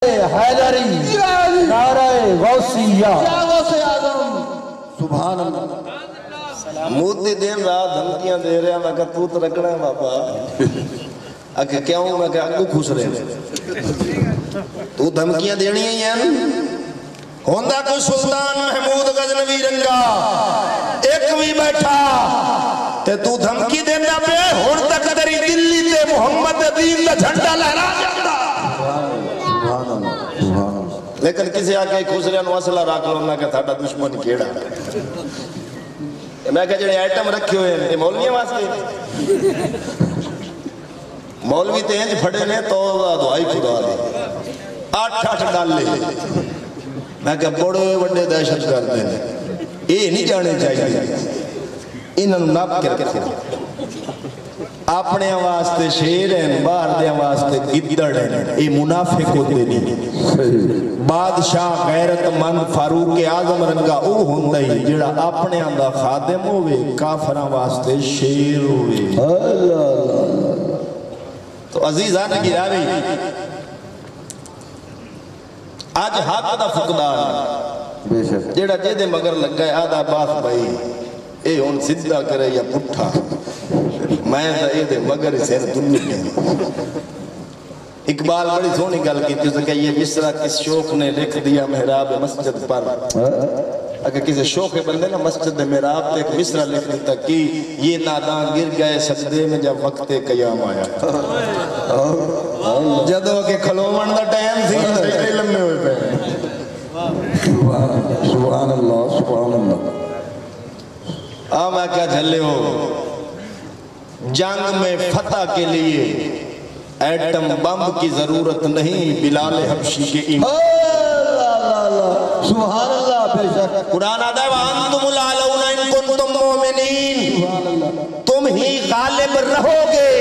حیدری نعرہ غوثیہ سبحان اللہ مودی دن رات دھمکیاں دے رہے ہیں میں کہا تو رکھنا ہے بابا اکھے کیا ہوں میں کہا اگو خوش رہے ہیں تو دھمکیاں دینی ہیں ہوندہ کو سلطان محمود غزنوی رنگا ایک بھی بیٹھا تے تو دھمکی دینا پہ ہون تک تری دلی تے محمد دین دا جھنڈا لہرا جاتا لیکن کسی آکے خسرے انواسلہ راک لوں میں کہا تھاڑا دشمن کیڑا میں کہا جنہیں آئیٹم رکھے ہوئے ہیں یہ مولوی ہیں واسطے مولوی تے ہیں جو پھڑے نے تو دعائی خدا دے 8 ڈال لے میں کہا بڑے بڑے دہشت کرتے ہیں یہ نہیں جانے چاہیے انہوں نے ناپ کے رکھتے ہیں اپنے واسطے شیر ہیں باہر دے واسطے گدڑ ہیں یہ منافق ہوتے نہیں بادشاہ غیرت مند فاروق اعظم رنگا او ہوندہ ہی جڑا اپنے اندہ خادم ہوئے کافران واسطے شیر ہوئے تو عزیزان گرامی آج حق دا فقدان جڑا جے دے مگر لگ گئے آدھا باس بھائی اے ان صدہ کرے یا پٹھا میں دا اے دے مگر اسے دنیا کے اقبال بڑی سونی گل کی تھی کہ یہ مصرہ کس شوق نے لکھ دیا محراب مسجد پر اگر کسی شوق بندے نا مسجد محراب تے ایک مصرہ لکھ دیتا کہ یہ ناداں گر گئے سجدے میں جب وقت قیام آیا جدو کہ کھلومن دا ٹائم سی سجدے لمبے ہوئے پہ سبحان اللہ سبحان اللہ میں کیا جھلے ہو جنگ میں فتح کے لیے ایٹم بم کی ضرورت نہیں بلال حبشی کے ایمان سبحان اللہ بے شک قرآن آدھا ہے وَأَنْتُمُ الْعَلَوْنَ إِن كُنْتُمْ مُؤْمِنِينَ تم ہی غالب رہو گے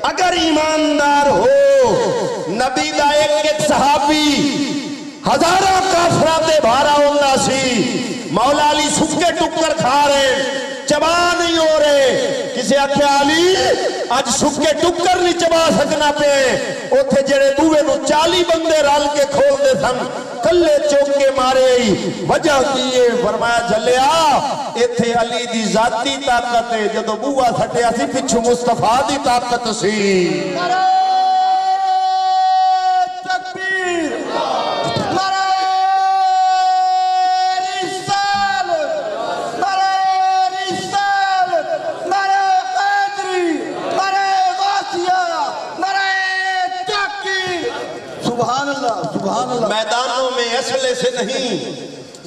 اگر ایماندار ہو نبی دا ایک صحابی ہزارہ کافراتے بھارا ہونا سی مولا علی سکے ٹکر کھا رہے چبا نہیں ہو رہے کسی آکھے علی آج سکے ٹکر نہیں چبا سکنا پہ اوتھے جڑے دوے نو 40 بندے رال کے کھول دے سن کلے چوکے مارے وجہ کیے فرمایا جلیا ایتھے علی دی ذاتی طاقت ہے جدو بوہ سٹے اسی پچھو مصطفیٰ دی طاقت سی میدانوں میں اسلحے سے نہیں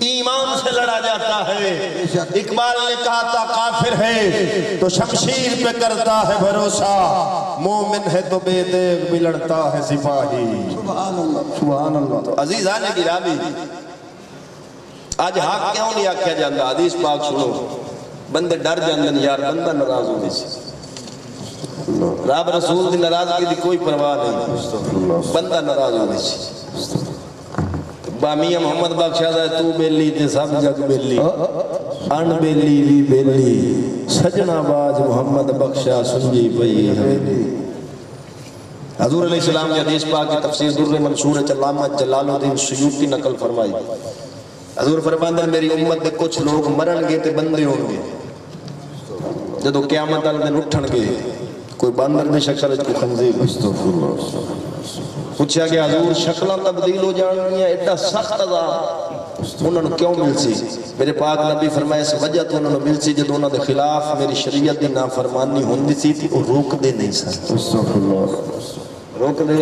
ایمان سے لڑا جاتا ہے اقبال نے کہا تھا کافر ہے تو شمشیر پہ کرتا ہے بھروسہ مومن ہے تو بے دیگ بھی لڑتا ہے سپاہی سبحان اللہ سبحان اللہ تو عزیزان گرامی آج حق کیوں نہیں آکھیا جاندہ حدیث پاک سنو بندے ڈر جاندن یار بندہ ناراض ہو دیسی رب رسول دی ناراضگی دی کوئی پرواہ نہیں بندہ ناراض ہو دیسی بامیہ محمد بخشادہ ہے تو بیلی تے سب جگ بیلی ان بیلی بھی بیلی سجنہ باج محمد بخشا سنجی پئی حضور علیہ السلام کی حدیث پاک کی تفسیر در منصور علامہ جلال الدین سیوطی نقل فرمائی حضور فرماندہ میری امت دے کچھ لوگ مرن گے تے بندے ہوں گے جدو قیامت آل دن اٹھن گے کوئی باندر نے شکل کو خنزیر پوچھا کہ حضور شکلہ تبدیل ہو جاننی ہے ایڈا سخت عذاب انہوں نے کیوں مل سی میرے پاک نبی فرمائے اس وجہ تو انہوں نے مل سی جدو انہوں نے خلاف میری شریعت دی نافرمانی ہوندی سی تھی وہ روک دے نہیں سر روک دے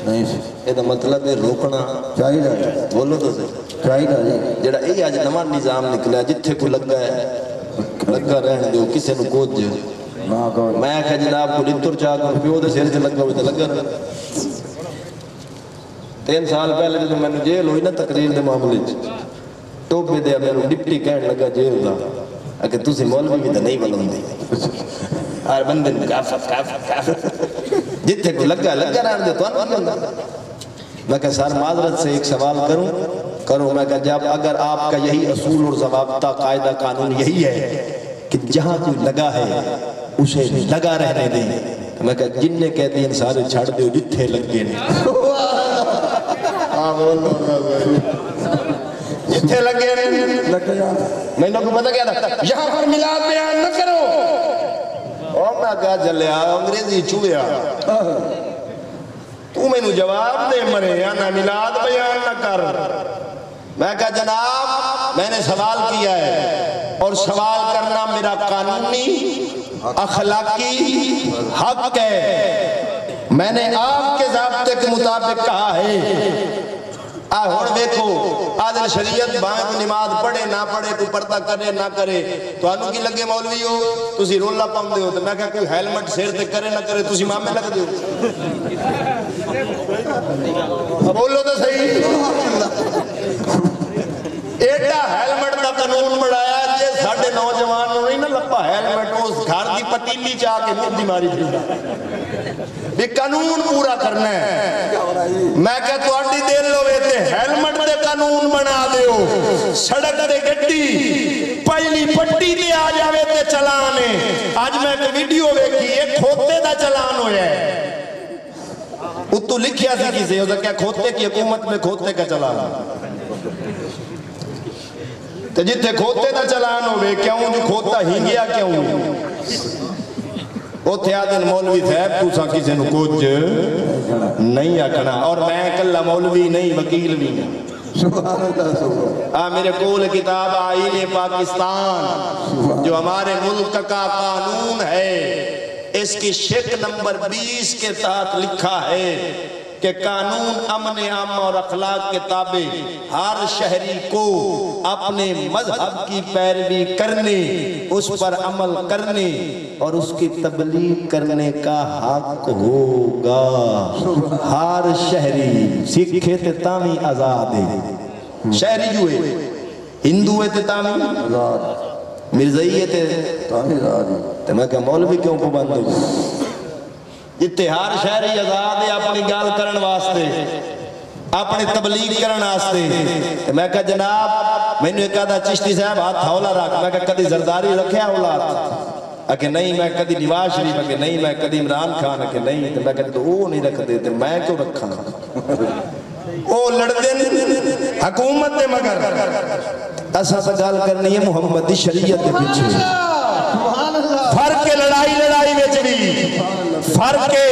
نہیں سی یہ مطلب ہے روکنا چاہیے بولو تو سے چاہیے جڑا یہ آج نواں نظام نکلا جتھے کو لگا ہے لگا رہنے دیو کسے نو کوچ جو میں کہا جناب کو لتر چاہ کر پیو دے سیر سے لگا ہوئے تو لگا رہا 3 سال پہلے جو میں نے جیل ہوئی نا تقریر دے معاملے ٹوپے دیا میں نے ڈپٹی کہنے لگا جیل دا اگر تُسی مولوی بھی تو نہیں بلن دی ہر بندے میں کافر جتنے کو لگا رہنے دے تو انہوں نے میں کہا سار معذرت سے ایک سوال کروں میں کہا جب اگر آپ کا یہی اصول اور ضوابطہ قاعدہ قانون یہی ہے کہ جہاں کوئی لگا ہے اسے لگا رہنے دیں میں کہا جن نے کہتے ہیں سارے چھاڑ دے جتھے لگ گئے بولو جتھے لگے میں نے کو پتہ کیا تھا یہاں پر میلاد بیان نہ کرو اور میں کہا جلیا انگریزی چویا تو میں نے جواب دے مرے یا نہ میلاد بیان نہ کر میں کہا جناب میں نے سوال کیا ہے اور سوال کرنا میرا قانونی اخلاقی حق ہے میں نے آپ کے ضابطے کے مطابق کہا ہے اور دیکھو آدھل شریعت بائیں کو نماز پڑھے نہ پڑھے تو پردہ کرے نہ کرے تو انہوں کی لگے مولوی ہو تسی رولا پاؤں دے ہو تو میں کہا کوئی ہیلمٹ سیر تے کرے نہ کرے تسی ماں میں لگ دے ہو بولو تو صحیح ایڈا ہیلمٹ دا قانون بڑھایا جے ساڑھے نوجوان نہیں نہ لپا ہیلمٹ اس گھر دی پتیلی چاہ کے مردی ماری پھر بھی قانون پورا کرنا ہے میں کہا تو آٹی دیر لوے تھے ہیلمٹ دے قانون بنا دیو سڑک دے گٹی پہلی پٹی دے آ جاوے تے چلانے آج میں ایک ویڈیو دیکھی ایک کھوتے دا چلان ہویا ہے اتو لکھیا سی کسی ہو کیا کھوتے کی حکومت میں کھوتے کا چلان تو جتے کھوتے دا چلان ہوئے کیوں جو کھوتا ہی گیا کیوں وہ تھے آدھن مولوی صاحب تو سا کسی نو کچھ نہیں آکھنا اور میں کلہ مولوی نہیں وکیل بھی نہیں میرے کول کتاب آئین پاکستان جو ہمارے ملک کا قانون ہے اس کی شک نمبر 20 کے تحت لکھا ہے کہ قانون امن عام اور اخلاق کے تابع ہر شہری کو اپنے مذہب کی پیروی کرنے اس پر عمل کرنے اور اس کی تبلیغ کرنے کا حق ہوگا ہر شہری سکھے تے تامی آزاد ہے شہری جو ہے ہندو ہے تے تامی مرزائی تے تامی آزاد ہے تو میں کہ مولوی کیوں پابند ہو جتے ہر شہری آزاد ہے اپنی گال کرن واسطے اپنی تبلیغ کرن واسطے میں کہا جناب میں نے کہا چشتی صاحب ہاتھ ہولا رکھ میں کہا کدی زرداری رکھیا اولاد کہ نہیں میں کدی نواز شریف کہ نہیں میں کدی عمران خان کہ نہیں میں کہا تو وہ نہیں رکھ دیتے میں کیوں رکھا وہ لڑتے حکومت نے مگر ایسا سا گال کرنی ہے محمدی شریعت کے پیچھے فرق کے لڑائی بیچ بھی فرق کے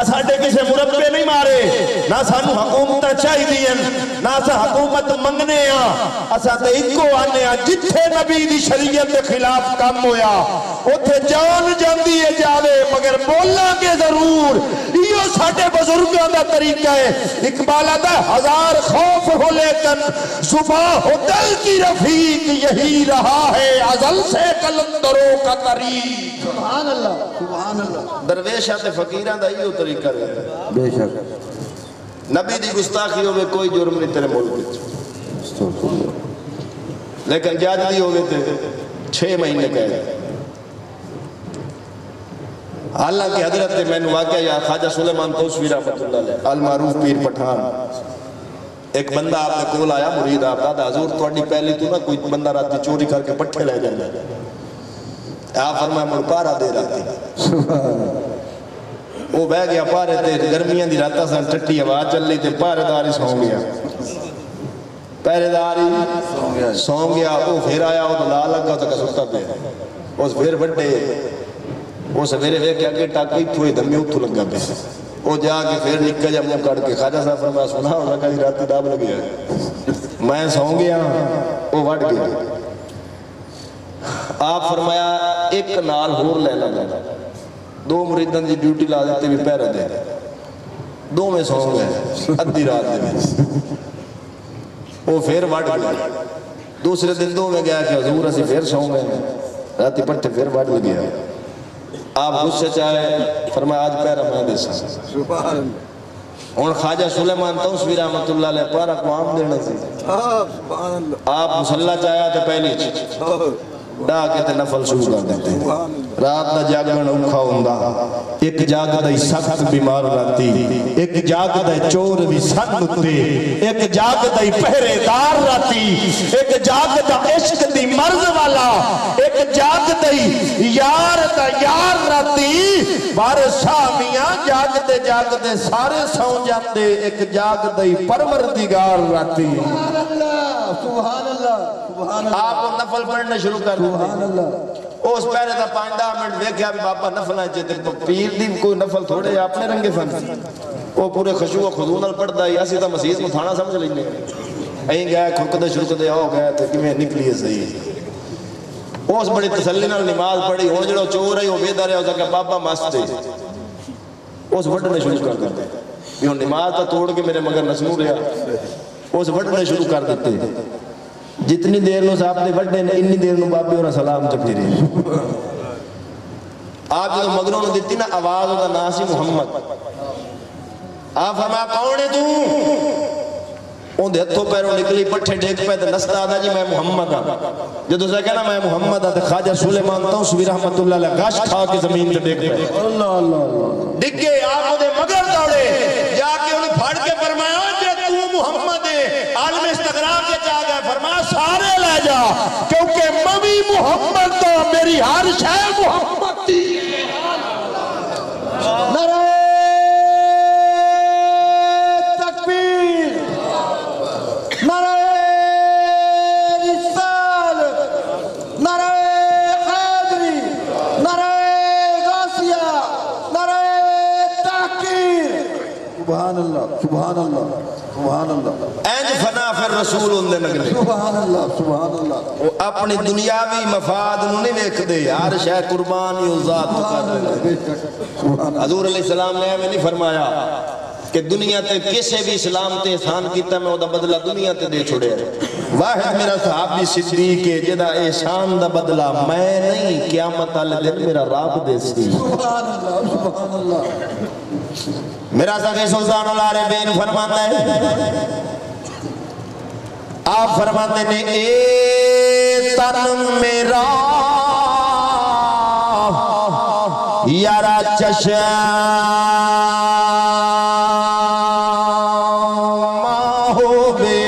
اساڑے کسے مربے نہیں مارے نہ سانو حکومت چاہی دین نہ سا حکومت منگنے اسا تے ایکو آنے جتھے نبی دی شریعت کے خلاف کام ہویا اتھے جان جاندی ہے جاوے مگر بولنا کے ضرور یہ ساڑے بزرگوں دا طریقہ ہے اقبال آتا ہے 1000 خوف ہو لیکن صبح ہو دل کی رفیق یہی رہا ہے ازل سے کلندروں کا طریق سبحان اللہ سبحان اللہ درویشات فقیران دا یہ طریقہ رہے بے شک نبی دی گستاخیوں میں کوئی جرم نہیں تیرے ملک لیکن جاج دی ہوئے تھے 6 مہینے کہے حالانکہ حضرت میں نے واقعہ یا خواجہ سلیمان توسوی رحمت اللہ علیہ المعروف پیر پٹھان ایک بندہ آپ نے کول آیا مرید آپ دا حضور توڑی پہلی تو نا کوئی بندہ راتی چوری کر کے پٹھے لے جائے آپ فرمایا مڑ پارا دے رہا تھی وہ بہ گیا پارے تے گرمیاں دی راتا سن ٹھٹی آواز چل لی تے پارے داری سو گیا پہرے داری سو گیا وہ پھر آیا وہ لا لگا تو کسوتا پہ اس پھر بڑھے وہ سویرے وے کے اگے ٹاکی تھوئی دمی اتھو لگا پہ وہ جا کے پھر نکا جا منہ کٹ کے خواجہ صاحب فرمایا سنا ہو رکھا جی راتی داب لگیا میں سو گیا وہ وڑ گیا آپ فرمایا ایک نال ہور لے لگا 2 مریدان جی ڈیوٹی لا دیتے بھی پہرہ دے 2 میں سو گئے ادھی رات دے میں وہ پھر وڑ گیا دوسرے دن 2 میں گیا کہ حضور اسی پھر سو گئے راتی پٹھے پھر وڑ گیا آپ غصے چاہے فرمایا آج پہرہ میں دے سا اور خواجہ سلیمان توسوی رحمت اللہ علیہ پارا قوام دینا سی آپ مسلح چاہیا تھے پہلی ڈا کے تے نفل شروع کر دیتے رات دا جاگن اوکھا ہوندا ایک جاگدا ہی سخت بیمار راتی ایک جاگدا ہی چور بھی سن اتے ایک جاگدا ہی پہرے دار راتی ایک جاگدا عشق دی مرض والا ایک جاگدا ہی یار دا یار راتی بارے شامیاں جاگدے جاگدے سارے سو جاتے ایک جاگدا ہی پروردگار راتی سبحان اللہ سبحان اللہ آپ نفل پڑھنے شروع کر سبحان اللہ اس پہلے تا 5-10 منٹ دیکھیا بھی بابا نفل چیتے پیر دی کوئی نفل تھوڑے اپنے رنگے فن وہ پورے خشوع و خضوع نال پڑھدا ہے اسی تا مسجد کو تھانا سمجھ لینے این گئے کھرکدے شروع ہو گئے تو کیویں نکلی ہے صحیح اس بڑی تسلی نال نماز پڑھی ہن جڑا چور ہے وہ بیدار ہے اس کہ بابا مست ہے اس وڈنے شروع کر دیتے بھی ہن نماز تا توڑ کے میرے مگر نسنو رہا اس وڈنے شروع کر دیتے جتنی دیر نو صاحب دے وڈے نے انی دیر نو بابے اور سلام چپی رہی آپ جو مگروں نے دیتی نا آواز ہوتا ناسی محمد آپ فرمایا کون ہے تو ان دے ہتھوں پیروں نکلی پٹھے ڈیک پہ تے نستا آدھا جی میں محمد ہاں جدو سے کہنا میں محمد ہاں تے خواجہ سلیمان توسوی رحمت اللہ علیہ غش کھا کے زمین تے ڈیک پہ اللہ اللہ ڈگ گئے آپ دے مگر دوڑے جا کے انہیں پھڑ کے فرمایا جے تو محمد ہے عالم استغراق کے چاہ گئے فرمایا سارے لے جا کیونکہ ممی محمد تو میری ہر شے محمد تھی نعرہ تکبیر نعرہ رسالت نعرہ حیدری نعرہ غوثیہ نعرہ تحقیر سبحان اللہ سبحان اللہ سبحان اللہ اینج فنا پھر رسول اندے نگلے سبحان اللہ سبحان اللہ وہ اپنی دنیاوی مفاد انہوں نہیں دیکھ دے ہر شے قربانی و ذات کر دے حضور علیہ السلام نے ہمیں نہیں فرمایا کہ دنیا تے کسے بھی اسلام تے احسان کیتا میں وہ دا بدلہ دنیا تے دے چھوڑے واحد میرا صحابی صدیق ہے جدا احسان دا بدلہ میں نہیں قیامت والے دن میرا رب دے سی سبحان اللہ سبحان اللہ میرا ساقی سلطان العارفین فرماتا ہے آپ فرماتے ہیں اے تن میرا یارا چشم ہو بے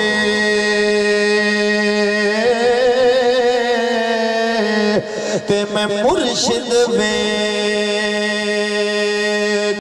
تے میں مرشد بے